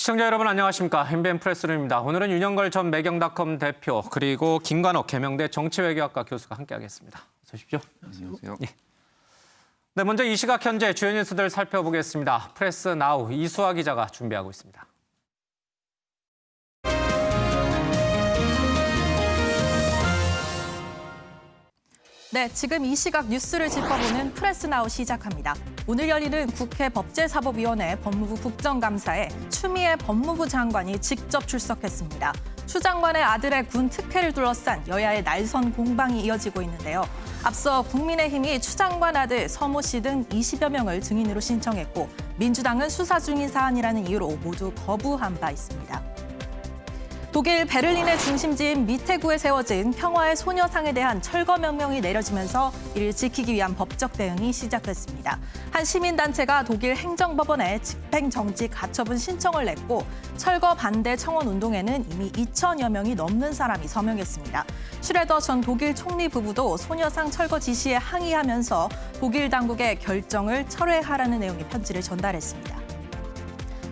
시청자 여러분 안녕하십니까. MBN 프레스룸입니다. 오늘은 윤영걸 전 매경닷컴 대표 그리고 김관옥 계명대 정치외교학과 교수가 함께하겠습니다. 어서 오십시오. 안녕하세요. 예. 네, 먼저 이 시각 현재 주요 뉴스들 살펴보겠습니다. 프레스 나우 이수아 기자가 준비하고 있습니다. 네, 지금 이 시각 뉴스를 짚어보는 프레스나우 시작합니다. 오늘 열리는 국회 법제사법위원회 법무부 국정감사에 추미애 법무부 장관이 직접 출석했습니다. 추 장관의 아들의 군 특혜를 둘러싼 여야의 날선 공방이 이어지고 있는데요. 앞서 국민의힘이 추 장관 아들 서모 씨 등 20여 명을 증인으로 신청했고 민주당은 수사 중인 사안이라는 이유로 모두 거부한 바 있습니다. 독일 베를린의 중심지인 미테구에 세워진 평화의 소녀상에 대한 철거 명령이 내려지면서 이를 지키기 위한 법적 대응이 시작됐습니다. 한 시민단체가 독일 행정법원에 집행정지 가처분 신청을 냈고 철거 반대 청원 운동에는 이미 2천여 명이 넘는 사람이 서명했습니다. 슈레더 전 독일 총리 부부도 소녀상 철거 지시에 항의하면서 독일 당국의 결정을 철회하라는 내용의 편지를 전달했습니다.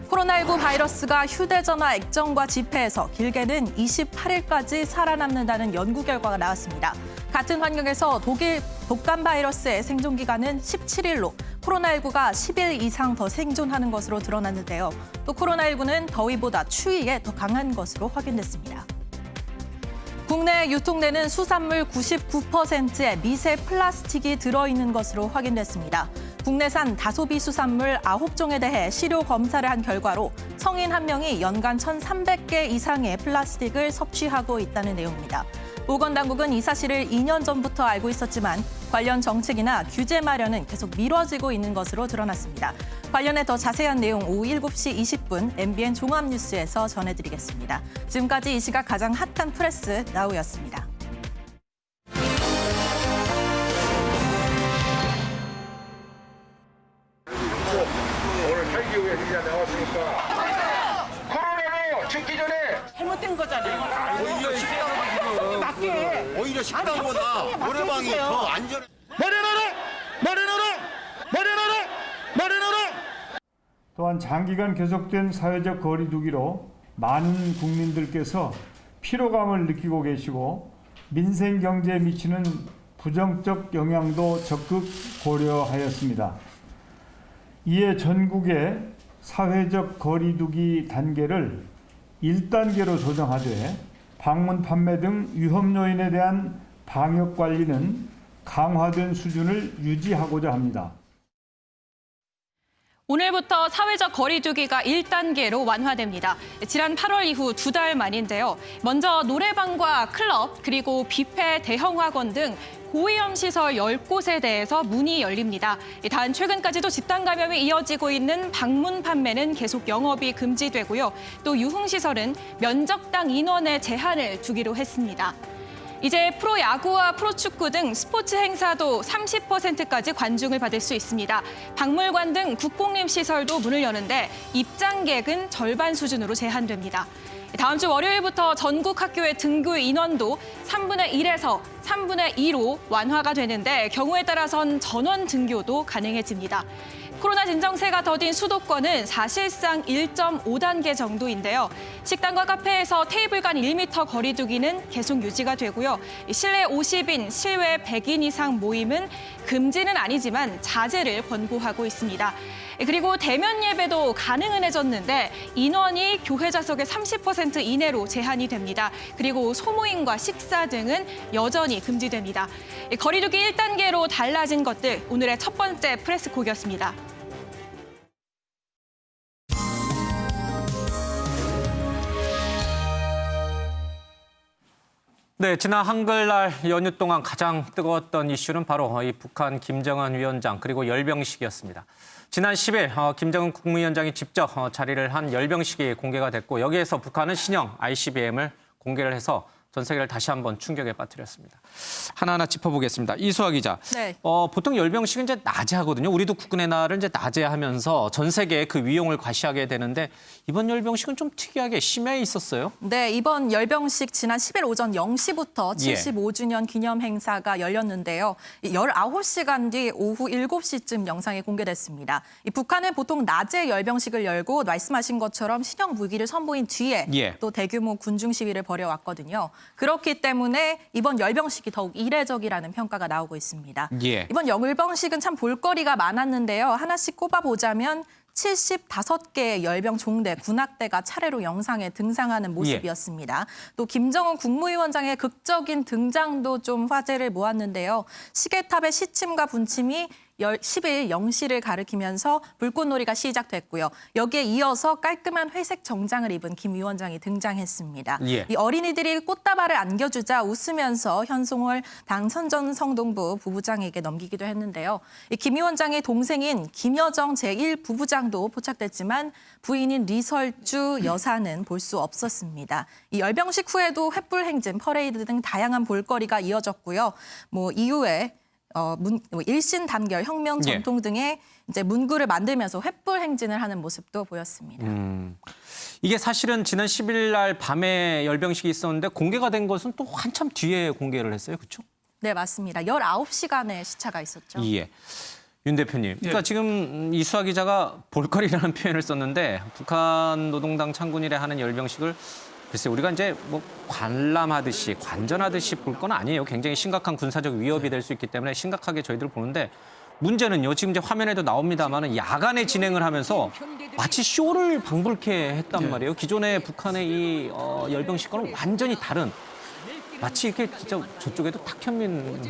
코로나19 바이러스가 휴대전화 액정과 지폐에서 길게는 28일까지 살아남는다는 연구 결과가 나왔습니다. 같은 환경에서 독일 독감 바이러스의 생존 기간은 17일로 코로나19가 10일 이상 더 생존하는 것으로 드러났는데요. 또 코로나19는 더위보다 추위에 더 강한 것으로 확인됐습니다. 국내에 유통되는 수산물 99%의 미세 플라스틱이 들어있는 것으로 확인됐습니다. 국내산 다소비 수산물 9종에 대해 시료 검사를 한 결과로 성인 1명이 연간 1,300개 이상의 플라스틱을 섭취하고 있다는 내용입니다. 보건당국은 이 사실을 2년 전부터 알고 있었지만 관련 정책이나 규제 마련은 계속 미뤄지고 있는 것으로 드러났습니다. 관련해 더 자세한 내용 오후 7시 20분 MBN 종합뉴스에서 전해드리겠습니다. 지금까지 이 시각 가장 핫한 프레스 나우였습니다. 오늘 탈기후에 기자 나왔으니까 코로나로 죽기 전에 잘못된 거잖아요. 오히려 식당보다 노래방이 더 안전해. 마련하라! 또한 장기간 계속된 사회적 거리 두기로 많은 국민들께서 피로감을 느끼고 계시고 민생 경제에 미치는 부정적 영향도 적극 고려하였습니다. 이에 전국의 사회적 거리 두기 단계를 1단계로 조정하되 방문 판매 등 위험 요인에 대한 방역 관리는 강화된 수준을 유지하고자 합니다. 오늘부터 사회적 거리 두기가 1단계로 완화됩니다. 지난 8월 이후 2달 만인데요. 먼저 노래방과 클럽, 그리고 뷔페, 대형학원 등 고위험 시설 10곳에 대해서 문이 열립니다. 단 최근까지도 집단 감염이 이어지고 있는 방문 판매는 계속 영업이 금지되고요. 또 유흥시설은 면적당 인원의 제한을 두기로 했습니다. 이제 프로야구와 프로축구 등 스포츠 행사도 30%까지 관중을 받을 수 있습니다. 박물관 등 국공립시설도 문을 여는데 입장객은 절반 수준으로 제한됩니다. 다음 주 월요일부터 전국 학교의 등교 인원도 3분의 1에서 3분의 2로 완화가 되는데 경우에 따라선 전원 등교도 가능해집니다. 코로나 진정세가 더딘 수도권은 사실상 1.5단계 정도인데요. 식당과 카페에서 테이블 간 1m 거리 두기는 계속 유지가 되고요. 실내 50인, 실외 100인 이상 모임은 금지는 아니지만 자제를 권고하고 있습니다. 그리고 대면 예배도 가능은 해졌는데 인원이 교회 좌석의 30% 이내로 제한이 됩니다. 그리고 소모임과 식사 등은 여전히 금지됩니다. 거리두기 1단계로 달라진 것들, 오늘의 첫 번째 프레스콕이었습니다. 네, 지난 한글날 연휴 동안 가장 뜨거웠던 이슈는 바로 이 북한 김정은 위원장 그리고 열병식이었습니다. 지난 10일 김정은 국무위원장이 직접 자리를 한 열병식이 공개가 됐고 여기에서 북한은 신형 ICBM을 공개를 해서 전 세계를 다시 한번 충격에 빠뜨렸습니다. 하나하나 짚어보겠습니다. 이수아 기자. 네. 보통 열병식은 이제 낮에 하거든요. 우리도 국군의 날을 이제 낮에 하면서 전 세계에 그 위용을 과시하게 되는데 이번 열병식은 좀 특이하게 심야에 있었어요. 네, 이번 열병식 지난 10일 오전 0시부터 예. 75주년 기념 행사가 열렸는데요. 19시간 뒤 오후 7시쯤 영상이 공개됐습니다. 이 북한은 보통 낮에 열병식을 열고 말씀하신 것처럼 신형 무기를 선보인 뒤에 예. 또 대규모 군중 시위를 벌여왔거든요. 그렇기 때문에 이번 열병식이 더욱 이례적이라는 평가가 나오고 있습니다. 예. 이번 열병식은 참 볼거리가 많았는데요. 하나씩 꼽아보자면 75개의 열병 종대, 군악대가 차례로 영상에 등장하는 모습이었습니다. 또 김정은 국무위원장의 극적인 등장도 좀 화제를 모았는데요. 시계탑의 시침과 분침이 10일 0시를 가리키면서 불꽃놀이가 시작됐고요. 여기에 이어서 깔끔한 회색 정장을 입은 김 위원장이 등장했습니다. 예. 이 어린이들이 꽃다발을 안겨주자 웃으면서 현송월 당 선전성동부 부부장에게 넘기기도 했는데요. 이 김 위원장의 동생인 김여정 제1부부장도 포착됐지만 부인인 리설주 여사는 볼 수 없었습니다. 이 열병식 후에도 횃불 행진, 퍼레이드 등 다양한 볼거리가 이어졌고요. 이후에 일신 단결, 혁명 전통 등의 이제 문구를 만들면서 횃불 행진을 하는 모습도 보였습니다. 이게 사실은 지난 10일 날 밤에 열병식이 있었는데 공개가 된 것은 또 한참 뒤에 공개를 했어요. 그렇죠? 네, 맞습니다. 19시간의 시차가 있었죠. 예. 윤 대표님. 그러니까 지금 이수아 기자가 볼거리라는 표현을 썼는데 북한 노동당 창군일에 하는 열병식을 글쎄 우리가 이제 뭐 관람하듯이 관전하듯이 볼 건 아니에요. 굉장히 심각한 군사적 위협이 될 수 있기 때문에 심각하게 저희들 보는데 문제는요. 지금 이제 화면에도 나옵니다만은 야간에 진행을 하면서 마치 쇼를 방불케 했단 말이에요. 기존의 북한의 이 열병식과는 완전히 다른 마치 이렇게 진짜 저쪽에도 탁현민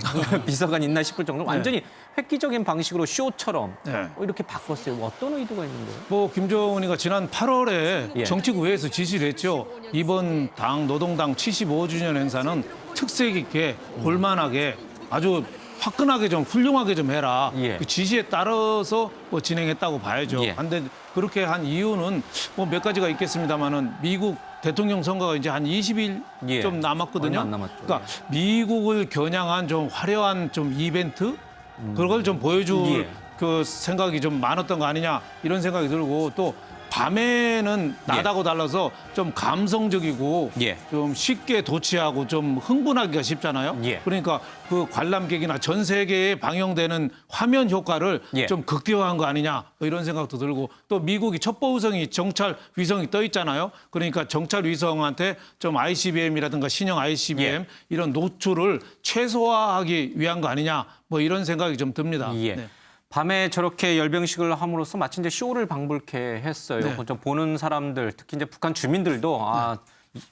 비서관 있나 싶을 정도로 완전히 획기적인 방식으로 쇼처럼 이렇게 바꿨어요. 어떤 의도가 있는데요? 뭐 김정은이가 지난 8월에 예. 정치국회에서 지시를 했죠. 이번 당 노동당 75주년 행사는 특색 있게 볼만하게 아주 화끈하게 좀 훌륭하게 좀 해라. 예. 그 지시에 따라서 뭐 진행했다고 봐야죠. 예. 근데 그렇게 한 이유는 뭐 몇 가지가 있겠습니다만은 미국 대통령 선거가 이제 한 20일 예. 좀 남았거든요. 얼마 안 남았죠. 그러니까 미국을 겨냥한 좀 화려한 좀 이벤트 그걸 좀 보여줄 예. 그 생각이 좀 많았던 거 아니냐 이런 생각이 들고 또 밤에는 낮하고 달라서 좀 감성적이고 예. 좀 쉽게 도취하고 좀 흥분하기가 쉽잖아요. 예. 그러니까 그 관람객이나 전 세계에 방영되는 화면 효과를 예. 좀 극대화한 거 아니냐 뭐 이런 생각도 들고 또 미국이 첩보 위성이 정찰 위성이 떠 있잖아요. 그러니까 정찰 위성한테 좀 ICBM이라든가 신형 ICBM 예. 이런 노출을 최소화하기 위한 거 아니냐 뭐 이런 생각이 좀 듭니다. 예. 네. 밤에 저렇게 열병식을 함으로써 마치 이제 쇼를 방불케 했어요. 네. 좀 보는 사람들, 특히 이제 북한 주민들도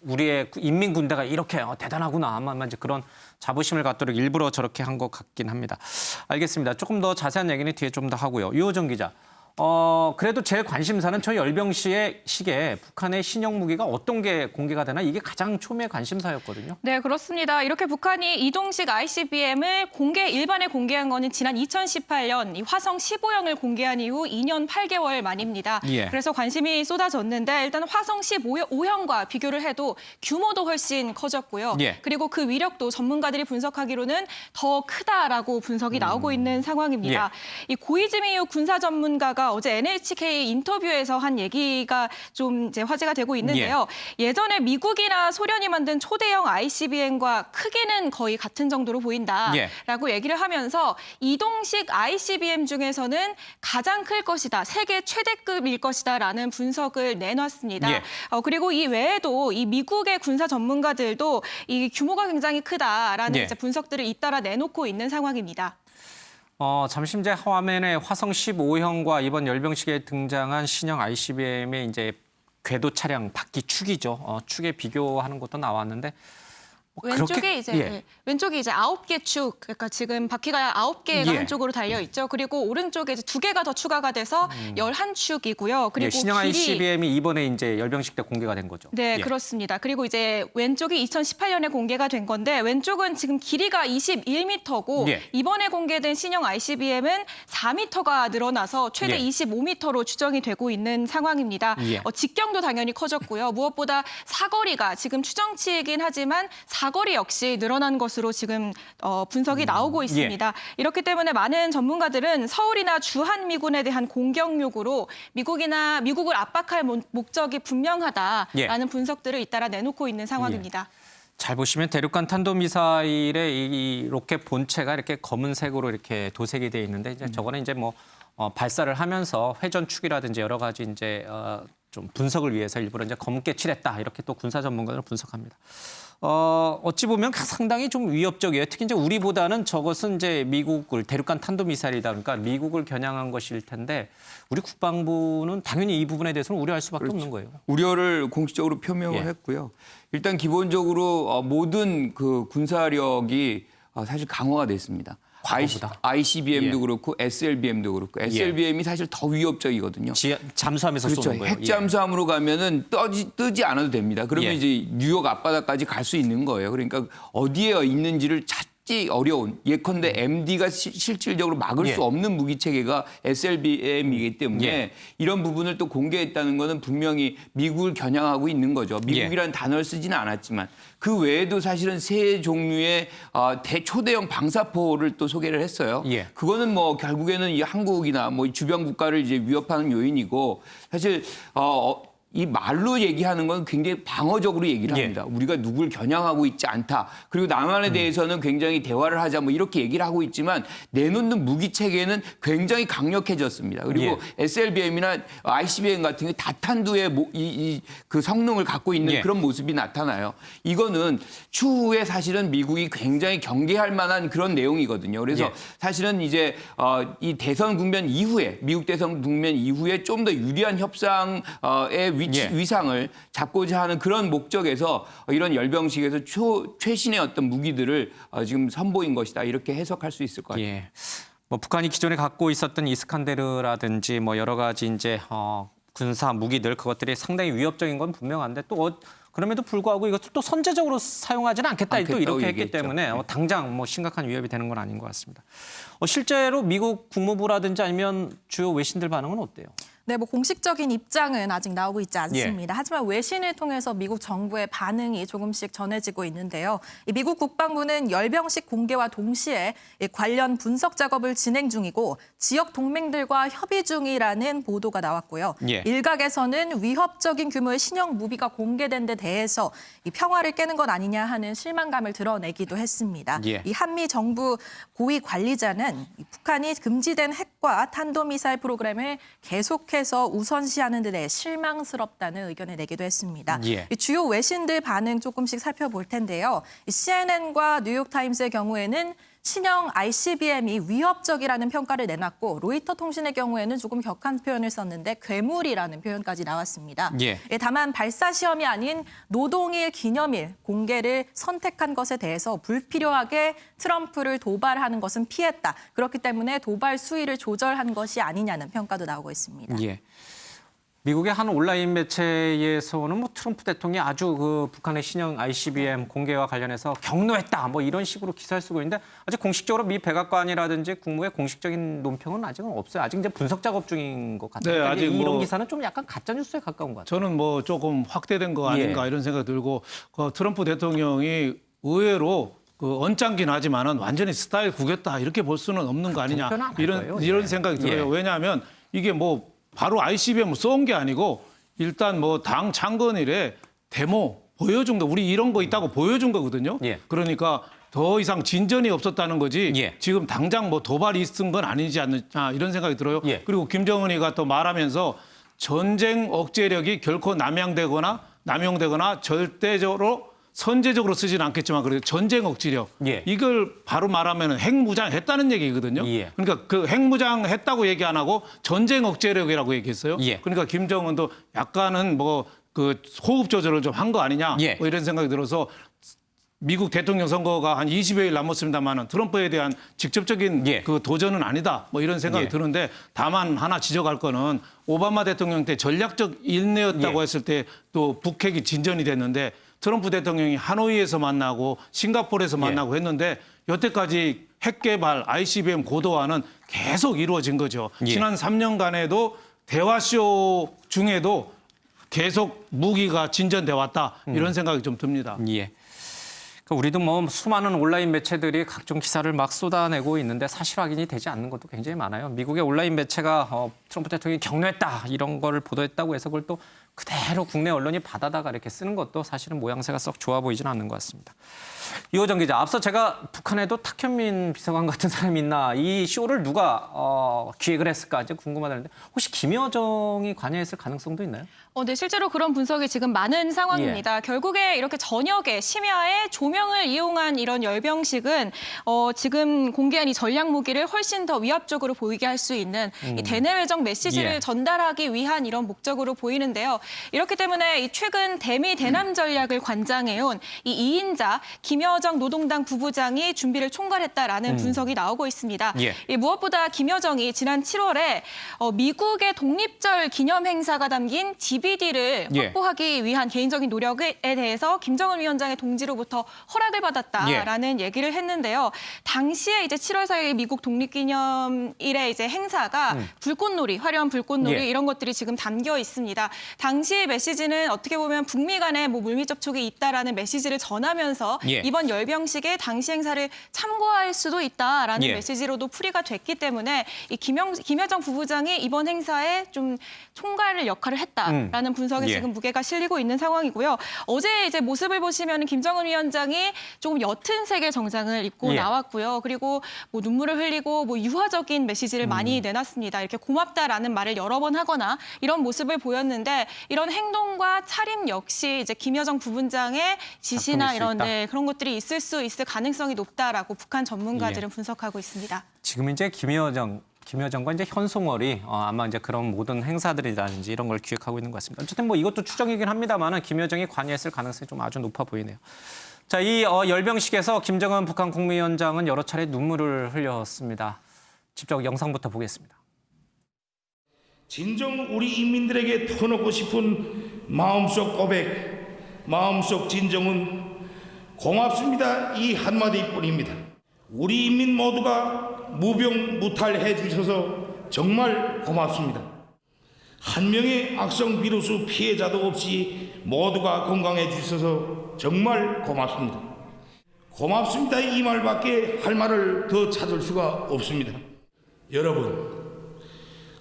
우리의 인민 군대가 이렇게 대단하구나. 아마 이제 그런 자부심을 갖도록 일부러 저렇게 한 것 같긴 합니다. 알겠습니다. 조금 더 자세한 얘기는 뒤에 좀 더 하고요. 유호정 기자. 그래도 제일 관심사는 저 열병식에 북한의 신형 무기가 어떤 게 공개가 되나 이게 가장 초미의 관심사였거든요. 네, 그렇습니다. 이렇게 북한이 이동식 ICBM을 일반에 공개한 거는 지난 2018년 이 화성 15형을 공개한 이후 2년 8개월 만입니다. 예. 그래서 관심이 쏟아졌는데 일단 화성 15형과 비교를 해도 규모도 훨씬 커졌고요. 예. 그리고 그 위력도 전문가들이 분석하기로는 더 크다라고 분석이 나오고 있는 상황입니다. 이 고이즈미유 군사 전문가가 어제 NHK 인터뷰에서 한 얘기가 좀 이제 화제가 되고 있는데요. 예전에 미국이나 소련이 만든 초대형 ICBM과 크기는 거의 같은 정도로 보인다라고 얘기를 하면서 이동식 ICBM 중에서는 가장 클 것이다, 세계 최대급일 것이다라는 분석을 내놨습니다. 예. 그리고 이 외에도 이 미국의 군사 전문가들도 이 규모가 굉장히 크다라는 예. 이제 분석들을 잇따라 내놓고 있는 상황입니다. 잠시 이제 화면에 화성 15형과 이번 열병식에 등장한 신형 ICBM의 이제 궤도 차량 바퀴 축이죠. 축에 비교하는 것도 나왔는데 왼쪽에 왼쪽이 이제 9개 축, 그러니까 지금 바퀴가 9개가 예. 한쪽으로 달려 있죠. 그리고 오른쪽에 이제 2개가 더 추가가 돼서 11축이고요. 그리고 신형 길이 ICBM이 이번에 이제 열병식 때 공개가 된 거죠. 네, 예. 그렇습니다. 그리고 이제 왼쪽이 2018년에 공개가 된 건데 왼쪽은 지금 길이가 21m고 예. 이번에 공개된 신형 ICBM은 4m가 늘어나서 최대 예. 25m로 추정이 되고 있는 상황입니다. 예. 직경도 당연히 커졌고요. 무엇보다 사거리가 지금 추정치이긴 하지만 사거리 역시 늘어난 것으로 지금 분석이 나오고 있습니다. 이렇기 때문에 많은 전문가들은 서울이나 주한미군에 대한 공격 요구로 미국을 압박할 목적이 분명하다라는 분석들을 잇따라 내놓고 있는 상황입니다. 잘 보시면 대륙간 탄도미사일의 이 로켓 본체가 이렇게 검은색으로 이렇게 도색이 돼 있는데 이제 저거는 이제 뭐 발사를 하면서 회전 축이라든지 여러 가지 이제 좀 분석을 위해서 일부러 이제 검게 칠했다 이렇게 또 군사 전문가들은 분석합니다. 어찌 보면 상당히 좀 위협적이에요. 특히 이제 우리보다는 저것은 이제 미국을 대륙간 탄도미사일이다 그러니까 미국을 겨냥한 것일 텐데 우리 국방부는 당연히 이 부분에 대해서는 우려할 수밖에 없는 거예요. 우려를 공식적으로 표명을 했고요. 일단 기본적으로 모든 그 군사력이 사실 강화가 됐습니다. ICBM도 그렇고 SLBM도 그렇고 SLBM이 사실 더 위협적이거든요. 잠수함에서 그렇죠. 쏘는 거예요. 핵잠수함으로 가면은 뜨지 않아도 됩니다. 그러면 이제 뉴욕 앞바다까지 갈 수 있는 거예요. 그러니까 어디에 있는지를 찾기 어려운 예컨대 MD가 실질적으로 막을 수 없는 무기 체계가 SLBM이기 때문에 이런 부분을 또 공개했다는 것은 분명히 미국을 겨냥하고 있는 거죠. 미국이라는 단어를 쓰지는 않았지만 그 외에도 사실은 세 종류의 초대형 방사포를 또 소개를 했어요. 그거는 뭐 결국에는 이 한국이나 뭐 주변 국가를 이제 위협하는 요인이고 사실 이 말로 얘기하는 건 굉장히 방어적으로 얘기를 합니다. 우리가 누굴 겨냥하고 있지 않다. 그리고 남한에 대해서는 굉장히 대화를 하자 뭐 이렇게 얘기를 하고 있지만 내놓는 무기 체계는 굉장히 강력해졌습니다. 그리고 SLBM이나 ICBM 같은 게 다탄두의 그 성능을 갖고 있는 그런 모습이 나타나요. 이거는 추후에 사실은 미국이 굉장히 경계할 만한 그런 내용이거든요. 그래서 사실은 이제 이 대선 국면 이후에 미국 대선 국면 이후에 좀 더 유리한 협상의 위상을 잡고자 하는 그런 목적에서 이런 열병식에서 최신의 어떤 무기들을 지금 선보인 것이다. 이렇게 해석할 수 있을 것 같아요. 뭐 북한이 기존에 갖고 있었던 이스칸데르라든지 뭐 여러 가지 이제 군사 무기들 그것들이 상당히 위협적인 건 분명한데 또 그럼에도 불구하고 이것을 또 선제적으로 사용하지는 않겠다 또 이렇게 했기 때문에 당장 뭐 심각한 위협이 되는 건 아닌 것 같습니다. 실제로 미국 국무부라든지 아니면 주요 외신들 반응은 어때요? 네, 뭐 공식적인 입장은 아직 나오고 있지 않습니다. 하지만 외신을 통해서 미국 정부의 반응이 조금씩 전해지고 있는데요. 이 미국 국방부는 열병식 공개와 동시에 관련 분석 작업을 진행 중이고 지역 동맹들과 협의 중이라는 보도가 나왔고요. 일각에서는 위협적인 규모의 신형 무기가 공개된 데 대해서 이 평화를 깨는 것 아니냐 하는 실망감을 드러내기도 했습니다. 이 한미 정부 고위 관리자는 북한이 금지된 핵과 탄도미사일 프로그램을 계속해서 우선시하는 데 대해 실망스럽다는 의견을 내기도 했습니다. 주요 외신들 반응 조금씩 살펴볼 텐데요. CNN과 뉴욕타임스의 경우에는 신형 ICBM이 위협적이라는 평가를 내놨고 로이터 통신의 경우에는 조금 격한 표현을 썼는데 괴물이라는 표현까지 나왔습니다. 다만 발사 시험이 아닌 노동일 기념일 공개를 선택한 것에 대해서 불필요하게 트럼프를 도발하는 것은 피했다. 그렇기 때문에 도발 수위를 조절한 것이 아니냐는 평가도 나오고 있습니다. 미국의 한 온라인 매체에서는 뭐 트럼프 대통령이 아주 그 북한의 신형 ICBM 공개와 관련해서 격노했다 뭐 이런 식으로 기사를 쓰고 있는데 아직 공식적으로 미 백악관이라든지 국무의 공식적인 논평은 아직은 없어요. 아직 이제 분석 작업 중인 것 같아요. 그러니까 아직 이런 기사는 좀 약간 가짜 뉴스에 가까운 것 같아요. 저는 뭐 조금 확대된 거 아닌가 이런 생각이 들고 트럼프 대통령이 의외로 언짢긴 하지만은 완전히 스타일 구겼다 이렇게 볼 수는 없는 거 아니냐 이런 생각이 들어요. 왜냐하면 이게 뭐 바로 ICBM 쏜 게 아니고 일단 뭐 당 창건일에 데모 보여준 거 우리 이런 거 있다고 보여준 거거든요. 그러니까 더 이상 진전이 없었다는 거지 지금 당장 뭐 도발이 있은 건 아니지 않느냐 이런 생각이 들어요. 그리고 김정은이가 또 말하면서 전쟁 억제력이 결코 남용되거나 절대적으로 선제적으로 쓰지는 않겠지만 그래도 전쟁 억지력 이걸 바로 말하면 핵무장했다는 얘기거든요. 그러니까 그 핵무장했다고 얘기 안 하고 전쟁 억제력이라고 얘기했어요. 그러니까 김정은도 약간은 뭐 그 호흡 조절을 좀 한 거 아니냐 뭐 이런 생각이 들어서 미국 대통령 선거가 한 20여일 남았습니다만은 트럼프에 대한 직접적인 그 도전은 아니다 뭐 이런 생각이 드는데 다만 하나 지적할 거는 오바마 대통령 때 전략적 인내였다고 했을 때 또 북핵이 진전이 됐는데 트럼프 대통령이 하노이에서 만나고 싱가포르에서 만나고 했는데 여태까지 핵 개발 ICBM 고도화는 계속 이루어진 거죠. 지난 3년간에도 대화쇼 중에도 계속 무기가 진전돼 왔다 이런 생각이 좀 듭니다. 우리도 뭐 수많은 온라인 매체들이 각종 기사를 막 쏟아내고 있는데 사실 확인이 되지 않는 것도 굉장히 많아요. 미국의 온라인 매체가 트럼프 대통령이 격려했다 이런 거를 보도했다고 해서 그걸 또 그대로 국내 언론이 받아다가 이렇게 쓰는 것도 사실은 모양새가 썩 좋아 보이지는 않는 것 같습니다. 이호정 기자, 앞서 제가 북한에도 탁현민 비서관 같은 사람이 있나 이 쇼를 누가 기획을 했을까 이제 궁금하다는데 혹시 김여정이 관여했을 가능성도 있나요? 네, 실제로 그런 분석이 지금 많은 상황입니다. 결국에 이렇게 저녁에 심야에 조명을 이용한 이런 열병식은 지금 공개한 이 전략 무기를 훨씬 더 위압적으로 보이게 할 수 있는 이 대내외적 메시지를 전달하기 위한 이런 목적으로 보이는데요. 이렇기 때문에 이 최근 대미 대남 전략을 관장해온 이 2인자 김여정 노동당 부부장이 준비를 총괄했다라는 분석이 나오고 있습니다. 무엇보다 김여정이 지난 7월에 미국의 독립절 기념 행사가 담긴 DVD를 확보하기 위한 개인적인 노력에 대해서 김정은 위원장의 동지로부터 허락을 받았다라는 얘기를 했는데요. 당시에 이제 7월 4일 미국 독립기념일의 이제 행사가 불꽃놀이, 화려한 불꽃놀이 이런 것들이 지금 담겨 있습니다. 당시 메시지는 어떻게 보면 북미 간에 뭐 물밑 접촉이 있다라는 메시지를 전하면서 이번 열병식에 당시 행사를 참고할 수도 있다라는 메시지로도 풀이가 됐기 때문에 이 김여정 부부장이 이번 행사에 좀 총괄 역할을 했다라는 분석에 지금 무게가 실리고 있는 상황이고요. 어제 이제 모습을 보시면 김정은 위원장이 조금 옅은 색의 정장을 입고 나왔고요. 그리고 뭐 눈물을 흘리고 뭐 유화적인 메시지를 많이 내놨습니다. 이렇게 고맙다라는 말을 여러 번 하거나 이런 모습을 보였는데 이런 행동과 차림 역시 이제 김여정 부부장의 지시나 이런 그런 것들이 있을 가능성이 높다라고 북한 전문가들은 분석하고 있습니다. 지금 이제 김여정과 이제 현송월이 아마 이제 그런 모든 행사들이라든지 이런 걸 기획하고 있는 것 같습니다. 어쨌든 뭐 이것도 추정이긴 합니다만은 김여정이 관여했을 가능성이 좀 아주 높아 보이네요. 자, 이 열병식에서 김정은 북한 국무위원장은 여러 차례 눈물을 흘렸습니다. 직접 영상부터 보겠습니다. 진정 우리 인민들에게 터놓고 싶은 마음속 고백, 마음속 진정은 고맙습니다. 이 한마디뿐입니다. 우리 인민 모두가 무병무탈해 주셔서 정말 고맙습니다. 한 명의 악성 비루스 피해자도 없이 모두가 건강해 주셔서 정말 고맙습니다. 고맙습니다. 이 말밖에 할 말을 더 찾을 수가 없습니다. 여러분,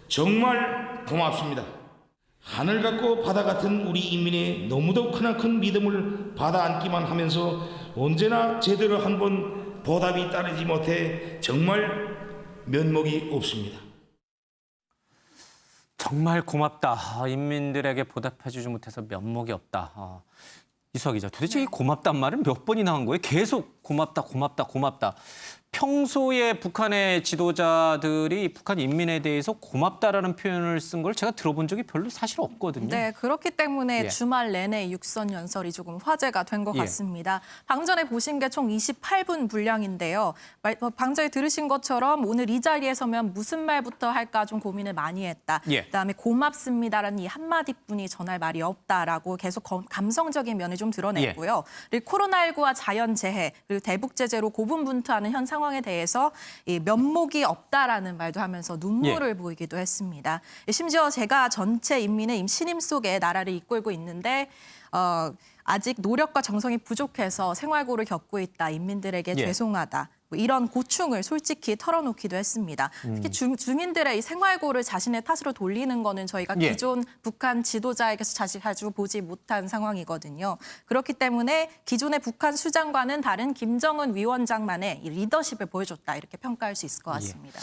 정말 고맙습니다. 하늘 같고 바다 같은 우리 인민의 너무도 크나큰 믿음을 받아 안기만 하면서 언제나 제대로 한번 보답이 따르지 못해 정말 면목이 없습니다. 정말 고맙다. 인민들에게 보답해주지 못해서 면목이 없다. 이수아 기자, 도대체 이 고맙단 말은 몇 번이나 한 거예요? 계속 고맙다, 고맙다, 고맙다. 평소에 북한의 지도자들이 북한 인민에 대해서 고맙다라는 표현을 쓴 걸 제가 들어본 적이 별로 사실 없거든요. 네, 그렇기 때문에 주말 내내 육선 연설이 조금 화제가 된 것 같습니다. 방금 전에 보신 게 총 28분 분량인데요. 방금 전에 들으신 것처럼 오늘 이 자리에 서면 무슨 말부터 할까 좀 고민을 많이 했다. 그다음에 고맙습니다라는 이 한마디뿐이 전할 말이 없다라고 계속 감성적인 면을 좀 드러냈고요. 그리고 코로나19와 자연재해 그리고 대북제재로 고분분투하는 현 상황에 대해서 이 면목이 없다라는 말도 하면서 눈물을 보이기도 했습니다. 심지어 제가 전체 인민의 신임 속에 나라를 이끌고 있는데 아직 노력과 정성이 부족해서 생활고를 겪고 있다. 인민들에게 죄송하다. 뭐 이런 고충을 솔직히 털어놓기도 했습니다. 특히 주민들의 이 생활고를 자신의 탓으로 돌리는 거는 저희가 기존 북한 지도자에게서 자주 보지 못한 상황이거든요. 그렇기 때문에 기존의 북한 수장과는 다른 김정은 위원장만의 이 리더십을 보여줬다. 이렇게 평가할 수 있을 것 같습니다.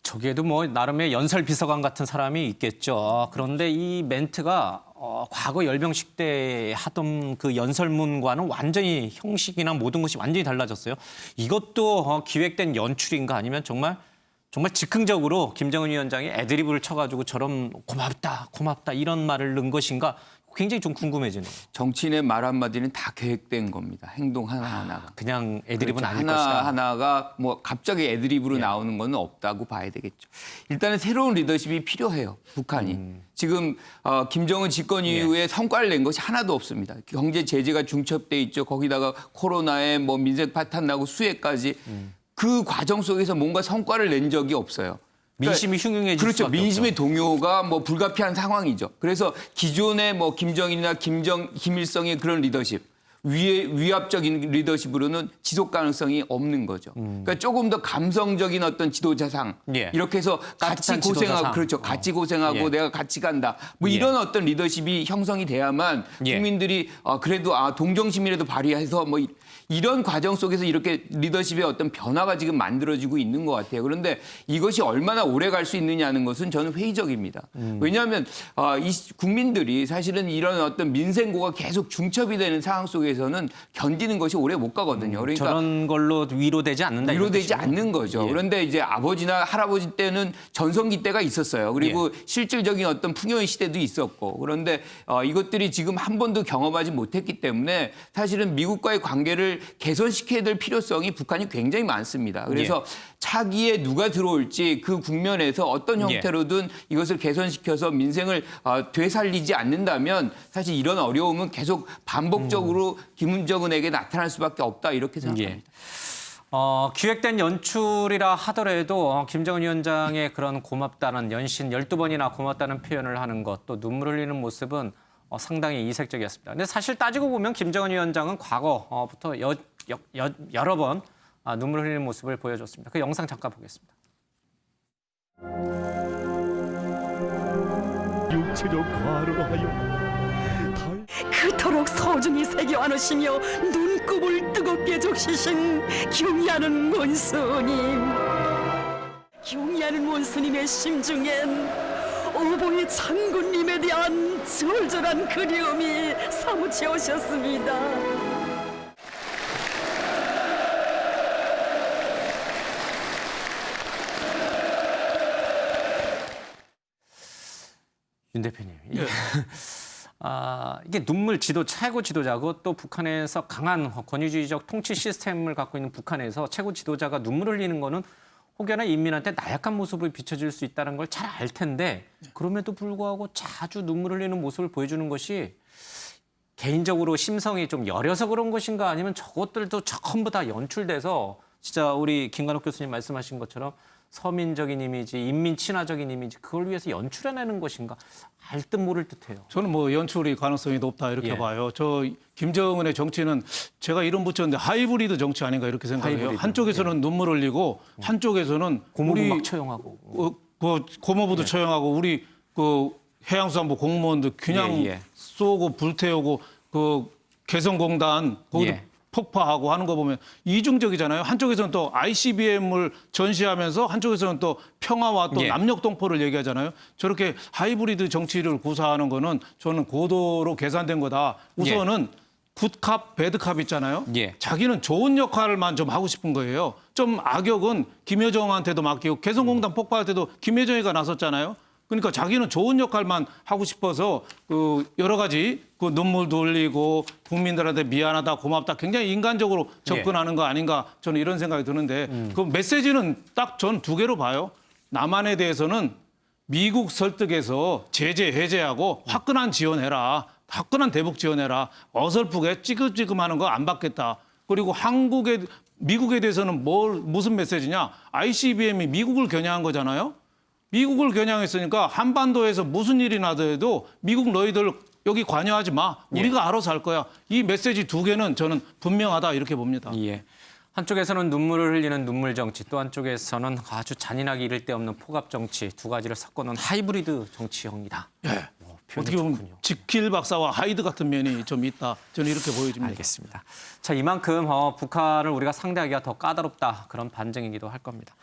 저기에도 뭐 나름의 연설 비서관 같은 사람이 있겠죠. 그런데 이 멘트가 과거 열병식 때 하던 그 연설문과는 완전히 형식이나 모든 것이 완전히 달라졌어요. 이것도 기획된 연출인가 아니면 정말 즉흥적으로 김정은 위원장이 애드리브를 쳐가지고 저런 고맙다, 고맙다 이런 말을 넣은 것인가 굉장히 좀 궁금해지네요. 정치인의 말 한마디는 다 계획된 겁니다. 행동 하나하나가. 그냥 애드리브는 그렇죠. 아닐 것이다. 하나하나가 뭐 갑자기 애드리브로 나오는 건 없다고 봐야 되겠죠. 일단은 새로운 리더십이 필요해요. 북한이. 지금 김정은 집권 이후에 성과를 낸 것이 하나도 없습니다. 경제 제재가 중첩돼 있죠. 거기다가 코로나에 뭐 민생 파탄 나고 수해까지 그 과정 속에서 뭔가 성과를 낸 적이 없어요. 민심이 흉흉해질 그렇죠. 수밖에 민심의 없죠. 동요가 뭐 불가피한 상황이죠. 그래서 기존의 뭐 김정일이나 김일성의 그런 리더십, 위압적인 리더십으로는 지속 가능성이 없는 거죠. 그러니까 조금 더 감성적인 어떤 지도자상 이렇게 해서 같이 따뜻한 고생하고 지도자상. 그렇죠. 같이 고생하고 내가 같이 간다. 뭐 이런 어떤 리더십이 형성이 돼야만 국민들이 그래도 동정심이라도 발휘해서 뭐 이런 과정 속에서 이렇게 리더십의 어떤 변화가 지금 만들어지고 있는 것 같아요. 그런데 이것이 얼마나 오래 갈 수 있느냐는 것은 저는 회의적입니다. 왜냐하면 이 국민들이 사실은 이런 어떤 민생고가 계속 중첩이 되는 상황 속에서는 견디는 것이 오래 못 가거든요. 그러니까 저런 걸로 위로되지 않는다. 이런 위로되지 뜻이군요. 않는 거죠. 그런데 이제 아버지나 할아버지 때는 전성기 때가 있었어요. 그리고 실질적인 어떤 풍요의 시대도 있었고. 그런데 이것들이 지금 한 번도 경험하지 못했기 때문에 사실은 미국과의 관계를 개선시켜야 될 필요성이 북한이 굉장히 많습니다. 그래서 차기에 누가 들어올지 그 국면에서 어떤 형태로든 이것을 개선시켜서 민생을 되살리지 않는다면 사실 이런 어려움은 계속 반복적으로 김정은에게 나타날 수밖에 없다 이렇게 생각합니다. 기획된 연출이라 하더라도 김정은 위원장의 그런 고맙다는 연신 12번이나 고맙다는 표현을 하는 것, 또 눈물 흘리는 모습은 상당히 이색적이었습니다. 근데 사실 따지고 보면 김정은 위원장은 과거부터 여러 번 눈물 흘리는 모습을 보여줬습니다. 그 영상 잠깐 보겠습니다. 육체적 과로로 하여 그토록 소중히 새겨 안으시며 눈곱을 뜨겁게 적시신 경의하는 원수님. 경의하는 원수님의 심중엔 오보의 장군님에 대한 절절한 그리움이 사무쳐 오셨습니다. 윤 대표님. 이게 눈물 지도 최고 지도자고 또 북한에서 강한 권위주의적 통치 시스템을 갖고 있는 북한에서 최고 지도자가 눈물 흘리는 거는 혹여나 인민한테 나약한 모습을 비춰줄 수 있다는 걸 잘 알 텐데 그럼에도 불구하고 자주 눈물 흘리는 모습을 보여주는 것이 개인적으로 심성이 좀 여려서 그런 것인가 아니면 저것들도 전부 다 연출돼서 진짜 우리 김관옥 교수님 말씀하신 것처럼 서민적인 이미지, 인민 친화적인 이미지 그걸 위해서 연출해내는 것인가 알 듯 모를 듯해요. 저는 뭐 연출이 가능성이 높다 이렇게 봐요. 저 김정은의 정치는 제가 이름 붙였는데 하이브리드 정치 아닌가 이렇게 생각해요. 하이브리드. 한쪽에서는 눈물 흘리고 한쪽에서는 고모부 우리 막 처형하고 고모부도 처형하고 우리 해양수산부 공무원들 그냥 쏘고 불태우고 개성공단 거기도 폭파하고 하는 거 보면 이중적이잖아요. 한쪽에서는 또 ICBM을 전시하면서 한쪽에서는 또 평화와 또 남녘동포를 얘기하잖아요. 저렇게 하이브리드 정치를 구사하는 거는 저는 고도로 계산된 거다. 우선은 굿캅, 배드캅 있잖아요. 자기는 좋은 역할만 좀 하고 싶은 거예요. 좀 악역은 김여정한테도 맡기고 개성공단 폭파할 때도 김여정이가 나섰잖아요. 그러니까 자기는 좋은 역할만 하고 싶어서 여러 가지 눈물도 흘리고 국민들한테 미안하다 고맙다 굉장히 인간적으로 접근하는 거 아닌가 저는 이런 생각이 드는데 그 메시지는 딱 전 두 개로 봐요. 남한에 대해서는 미국 설득해서 제재 해제하고 화끈한 지원해라. 화끈한 대북 지원해라. 어설프게 찌금찌금하는 거 안 받겠다. 그리고 미국에 대해서는 무슨 메시지냐. ICBM이 미국을 겨냥한 거잖아요. 미국을 겨냥했으니까 한반도에서 무슨 일이 나더라도 미국 너희들 여기 관여하지 마. 우리가 알아서 할 거야. 이 메시지 두 개는 저는 분명하다 이렇게 봅니다. 한쪽에서는 눈물을 흘리는 눈물 정치, 또 한쪽에서는 아주 잔인하게 이를 데 없는 포갑 정치 두 가지를 섞어놓은 하이브리드 정치형이다. 어떻게 보면 지킬 박사와 하이드 같은 면이 좀 있다. 저는 이렇게 보여집니다. 알겠습니다. 자, 이만큼 북한을 우리가 상대하기가 더 까다롭다. 그런 반증이기도 할 겁니다.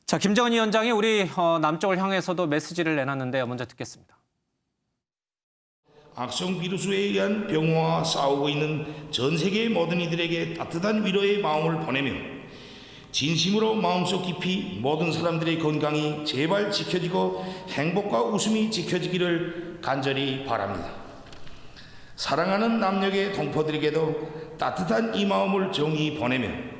자, 김정은 위원장이 우리 남쪽을 향해서도 메시지를 내놨는데요. 먼저 듣겠습니다. 악성 비루스에 의한 병화와 싸우고 있는 전 세계의 모든 이들에게 따뜻한 위로의 마음을 보내며 진심으로 마음속 깊이 모든 사람들의 건강이 제발 지켜지고 행복과 웃음이 지켜지기를 간절히 바랍니다. 사랑하는 남녘의 동포들에게도 따뜻한 이 마음을 정히 보내며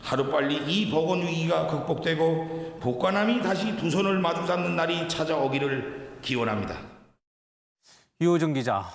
하루빨리 이 보건 위기가 극복되고 북과 남이 다시 두 손을 마주 잡는 날이 찾아오기를 기원합니다. 유호정 기자,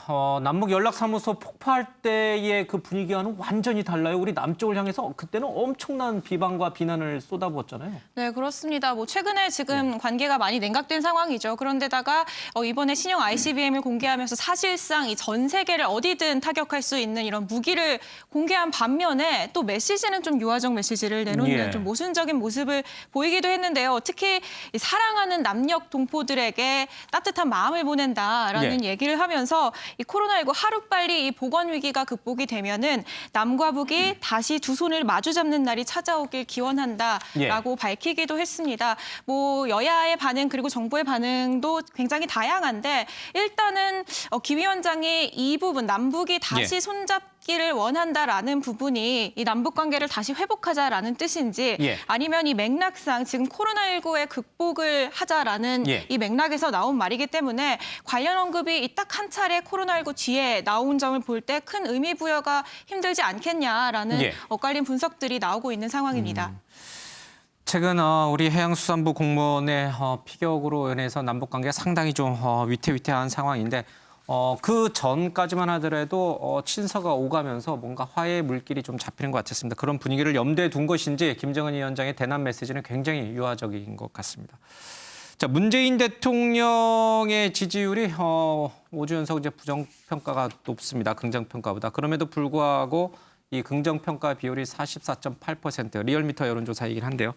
남북 연락사무소 폭파할 때의 그 분위기와는 완전히 달라요. 우리 남쪽을 향해서 그때는 엄청난 비방과 비난을 쏟아부었잖아요. 네, 그렇습니다. 뭐 최근에 지금 관계가 많이 냉각된 상황이죠. 그런데다가 이번에 신형 ICBM을 공개하면서 사실상 이 전 세계를 어디든 타격할 수 있는 이런 무기를 공개한 반면에 또 메시지는 좀 유화적 메시지를 내놓는 좀 모순적인 모습을 보이기도 했는데요. 특히 이 사랑하는 남녘 동포들에게 따뜻한 마음을 보낸다라는 얘기를 하면서 이 코로나19 하루빨리 이 보건 위기가 극복이 되면은 남과 북이 다시 두 손을 마주 잡는 날이 찾아오길 기원한다라고 밝히기도 했습니다. 뭐 여야의 반응 그리고 정부의 반응도 굉장히 다양한데 일단은 김 위원장이 이 부분 남북이 다시 손잡기를 원한다라는 부분이 이 남북 관계를 다시 회복하자라는 뜻인지 아니면 이 맥락상 지금 코로나19의 극복을 하자라는 이 맥락에서 나온 말이기 때문에 관련 언급이 딱 한 차례 코로나19 뒤에 나온 점을 볼 때 큰 의미 부여가 힘들지 않겠냐라는 엇갈린 분석들이 나오고 있는 상황입니다. 최근 우리 해양수산부 공무원의 피격으로 인해서 남북 관계가 상당히 좀 위태위태한 상황인데 그 전까지만 하더라도 친서가 오가면서 뭔가 화해의 물길이 좀 잡히는 것 같았습니다. 그런 분위기를 염두에 둔 것인지 김정은 위원장의 대남 메시지는 굉장히 유화적인 것 같습니다. 자, 문재인 대통령의 지지율이 오주연석 이제 부정평가가 높습니다. 긍정평가보다. 그럼에도 불구하고 이 긍정평가 비율이 44.8% 리얼미터 여론조사이긴 한데요.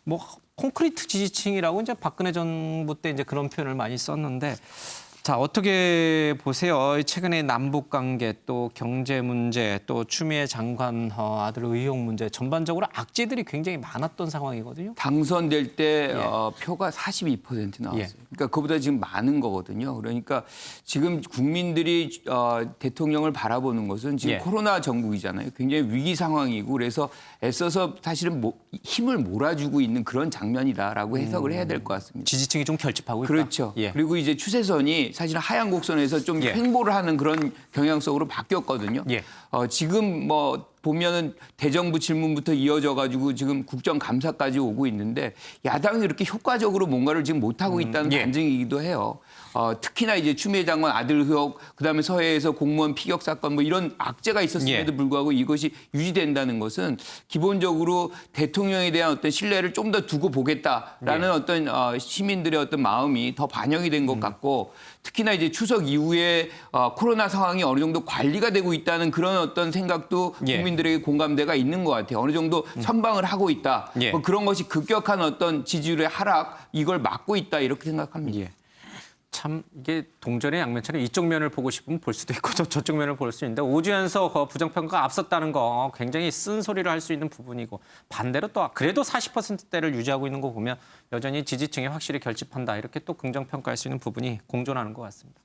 뭐 콘크리트 지지층이라고 이제 박근혜 정부 때 이제 그런 표현을 많이 썼는데 자, 어떻게 보세요? 최근에 남북 관계 또 경제 문제 또 추미애 장관 아들 의혹 문제 전반적으로 악재들이 굉장히 많았던 상황이거든요. 당선될 때 표가 42% 나왔어요. 그러니까 그보다 지금 많은 거거든요. 그러니까 지금 국민들이 대통령을 바라보는 것은 지금 코로나 전국이잖아요. 굉장히 위기 상황이고 그래서 애써서 사실은 힘을 몰아주고 있는 그런 장면이다라고 해석을 해야 될 것 같습니다. 지지층이 좀 결집하고 있다. 그렇죠. 그리고 이제 추세선이 사실 하얀 곡선에서 좀 횡보를 하는 그런 경향성으로 바뀌었거든요. 지금 뭐 보면은 대정부 질문부터 이어져 가지고 지금 국정감사까지 오고 있는데 야당이 이렇게 효과적으로 뭔가를 지금 못하고 있다는 반증이기도 해요. 특히나 이제 추미애 장관 아들 의혹, 그다음에 서해에서 공무원 피격 사건 뭐 이런 악재가 있었음에도 불구하고 이것이 유지된다는 것은 기본적으로 대통령에 대한 어떤 신뢰를 좀 더 두고 보겠다라는 어떤 시민들의 어떤 마음이 더 반영이 된 것 같고 특히나 이제 추석 이후에 코로나 상황이 어느 정도 관리가 되고 있다는 그런 어떤 생각도 국민들에게 공감대가 있는 것 같아요. 어느 정도 선방을 하고 있다. 뭐 그런 것이 급격한 어떤 지지율의 하락 이걸 막고 있다 이렇게 생각합니다. 참 이게 동전의 양면처럼 이쪽 면을 보고 싶으면 볼 수도 있고 저쪽 면을 볼 수 있는데 오주연석 부정평가가 앞섰다는 거 굉장히 쓴소리를 할 수 있는 부분이고 반대로 또 그래도 40%대를 유지하고 있는 거 보면 여전히 지지층이 확실히 결집한다 이렇게 또 긍정평가할 수 있는 부분이 공존하는 것 같습니다.